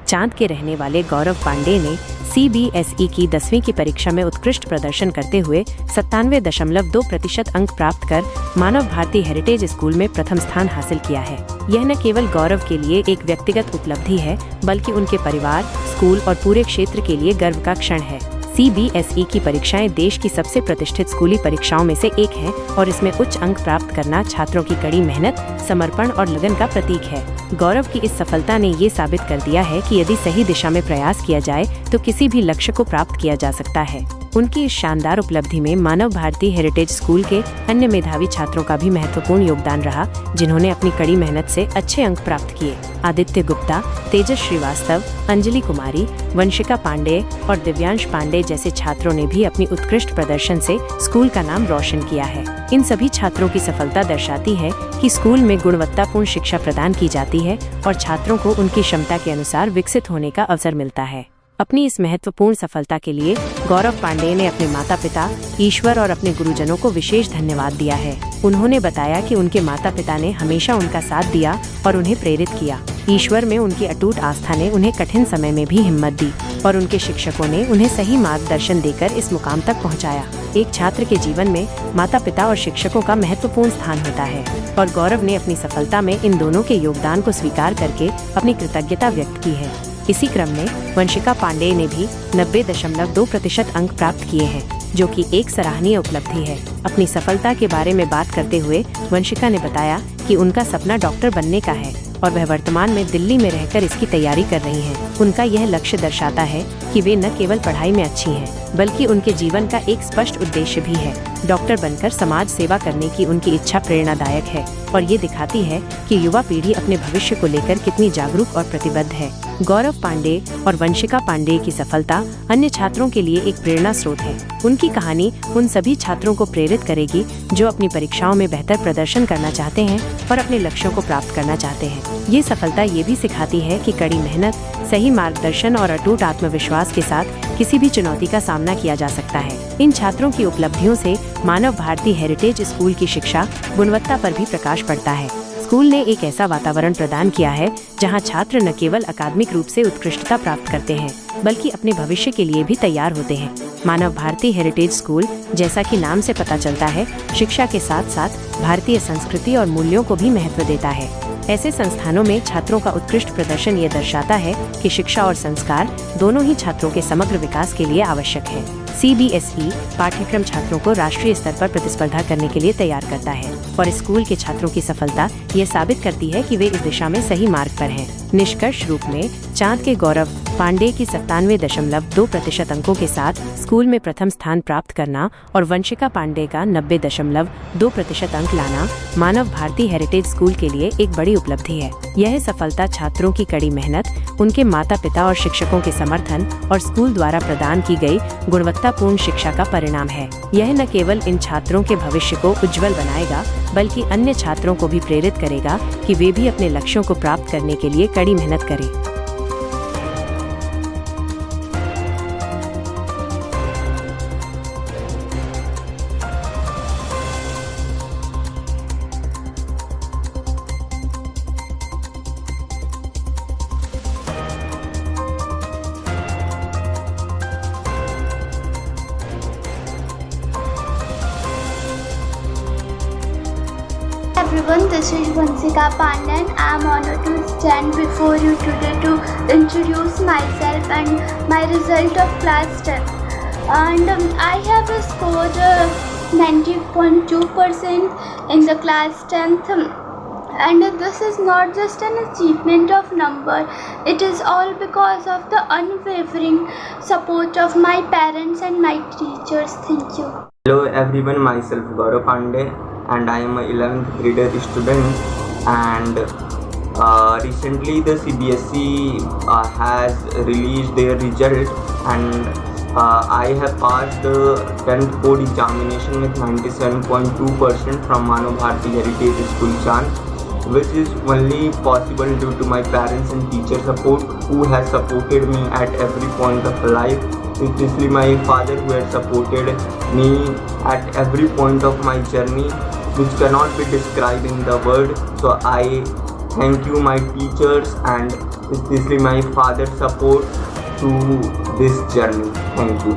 चांद के रहने वाले गौरव पांडे ने CBSE की 10वीं की परीक्षा में उत्कृष्ट प्रदर्शन करते हुए 97.2% अंक प्राप्त कर मानव भारती हेरिटेज स्कूल में प्रथम स्थान हासिल किया है। यह न केवल गौरव के लिए एक व्यक्तिगत उपलब्धि है, बल्कि उनके परिवार, स्कूल और पूरे क्षेत्र के लिए गर्व का क्षण है। CBSE की परीक्षाएं देश की सबसे प्रतिष्ठित स्कूली परीक्षाओं में से एक है और इसमें उच्च अंक प्राप्त करना छात्रों की कड़ी मेहनत, समर्पण और लगन का प्रतीक है। गौरव की इस सफलता ने ये साबित कर दिया है कि यदि सही दिशा में प्रयास किया जाए तो किसी भी लक्ष्य को प्राप्त किया जा सकता है। उनकी इस शानदार उपलब्धि में मानव भारती हेरिटेज स्कूल के अन्य मेधावी छात्रों का भी महत्वपूर्ण योगदान रहा, जिन्होंने अपनी कड़ी मेहनत से अच्छे अंक प्राप्त किए। आदित्य गुप्ता, तेजस श्रीवास्तव, अंजलि कुमारी, वंशिका पांडे और दिव्यांश पांडे जैसे छात्रों ने भी अपनी उत्कृष्ट प्रदर्शन से स्कूल का नाम रोशन किया है। इन सभी छात्रों की सफलता दर्शाती है कि स्कूल में गुणवत्तापूर्ण शिक्षा प्रदान की जाती है और छात्रों को उनकी क्षमता के अनुसार विकसित होने का अवसर मिलता है। अपनी इस महत्वपूर्ण सफलता के लिए गौरव पांडे ने अपने माता पिता, ईश्वर और अपने गुरुजनों को विशेष धन्यवाद दिया है। उन्होंने बताया कि उनके माता पिता ने हमेशा उनका साथ दिया और उन्हें प्रेरित किया। ईश्वर में उनकी अटूट आस्था ने उन्हें कठिन समय में भी हिम्मत दी और उनके शिक्षकों ने उन्हें सही मार्गदर्शन देकर इस मुकाम तक पहुंचाया। एक छात्र के जीवन में माता पिता और शिक्षकों का महत्वपूर्ण स्थान होता है और गौरव ने अपनी सफलता में इन दोनों के योगदान को स्वीकार करके अपनी कृतज्ञता व्यक्त की है। इसी क्रम में वंशिका पांडे ने भी 90.2% अंक प्राप्त किए हैं, जो कि एक सराहनीय उपलब्धि है। अपनी सफलता के बारे में बात करते हुए वंशिका ने बताया कि उनका सपना डॉक्टर बनने का है और वह वर्तमान में दिल्ली में रहकर इसकी तैयारी कर रही हैं। उनका यह लक्ष्य दर्शाता है कि वे न केवल पढ़ाई में अच्छी हैं, बल्कि उनके जीवन का एक स्पष्ट उद्देश्य भी है। डॉक्टर बनकर समाज सेवा करने की उनकी इच्छा प्रेरणादायक है और ये दिखाती है कि युवा पीढ़ी अपने भविष्य को लेकर कितनी जागरूक और प्रतिबद्ध है। गौरव पांडे और वंशिका पांडे की सफलता अन्य छात्रों के लिए एक प्रेरणा स्रोत है। उनकी कहानी उन सभी छात्रों को प्रेरित करेगी जो अपनी परीक्षाओं में बेहतर प्रदर्शन करना चाहते हैं और अपने लक्ष्यों को प्राप्त करना चाहते हैं। ये सफलता ये भी सिखाती है कि कड़ी मेहनत, सही मार्गदर्शन और अटूट आत्मविश्वास के साथ किसी भी चुनौती का सामना किया जा सकता है। इन छात्रों की उपलब्धियों से मानव भारती हेरिटेज स्कूल की शिक्षा गुणवत्ता पर भी प्रकाश पड़ता है। स्कूल ने एक ऐसा वातावरण प्रदान किया है जहां छात्र न केवल अकादमिक रूप से उत्कृष्टता प्राप्त करते हैं, बल्कि अपने भविष्य के लिए भी तैयार होते हैं। मानव भारती हेरिटेज स्कूल, जैसा कि नाम से पता चलता है, शिक्षा के साथ साथ भारतीय संस्कृति और मूल्यों को भी महत्व देता है। ऐसे संस्थानों में छात्रों का उत्कृष्ट प्रदर्शन ये दर्शाता है कि शिक्षा और संस्कार दोनों ही छात्रों के समग्र विकास के लिए आवश्यक है। CBSE पाठ्यक्रम छात्रों को राष्ट्रीय स्तर पर प्रतिस्पर्धा करने के लिए तैयार करता है और स्कूल के छात्रों की सफलता ये साबित करती है कि वे इस दिशा में सही मार्ग पर हैं। निष्कर्ष रूप में चांद के गौरव पांडे की 97.2% अंकों के साथ स्कूल में प्रथम स्थान प्राप्त करना और वंशिका पांडे का 90.2% अंक लाना मानव भारती हेरिटेज स्कूल के लिए एक बड़ी उपलब्धि है। यह सफलता छात्रों की कड़ी मेहनत, उनके माता पिता और शिक्षकों के समर्थन और स्कूल द्वारा प्रदान की गई गुणवत्तापूर्ण शिक्षा का परिणाम है। यह न केवल इन छात्रों के भविष्य को उज्जवल बनाएगा, बल्कि अन्य छात्रों को भी प्रेरित करेगा कि वे भी अपने लक्ष्यों को प्राप्त करने के लिए कड़ी मेहनत करें। Everyone, this is Vanshika Pandey and I am honored to stand before you today to introduce myself and my result of class 10. And I have scored 90.2% in the class 10th. And this is not just an achievement of number, it is all because of the unwavering support of my parents and my teachers. Thank you. Hello everyone, myself Gaurav Pandey and I am a 11th grader student, and recently the CBSE has released their result, and I have passed the 10th board examination with 97.2% from Manav Bharati Heritage School Chand, which is only possible due to my parents and teacher support, who has supported me at every point of life, especially my father, who has supported me at every point of my journey, which cannot be described in the word. So I thank you my teachers and especially my father's support to this journey. Thank you.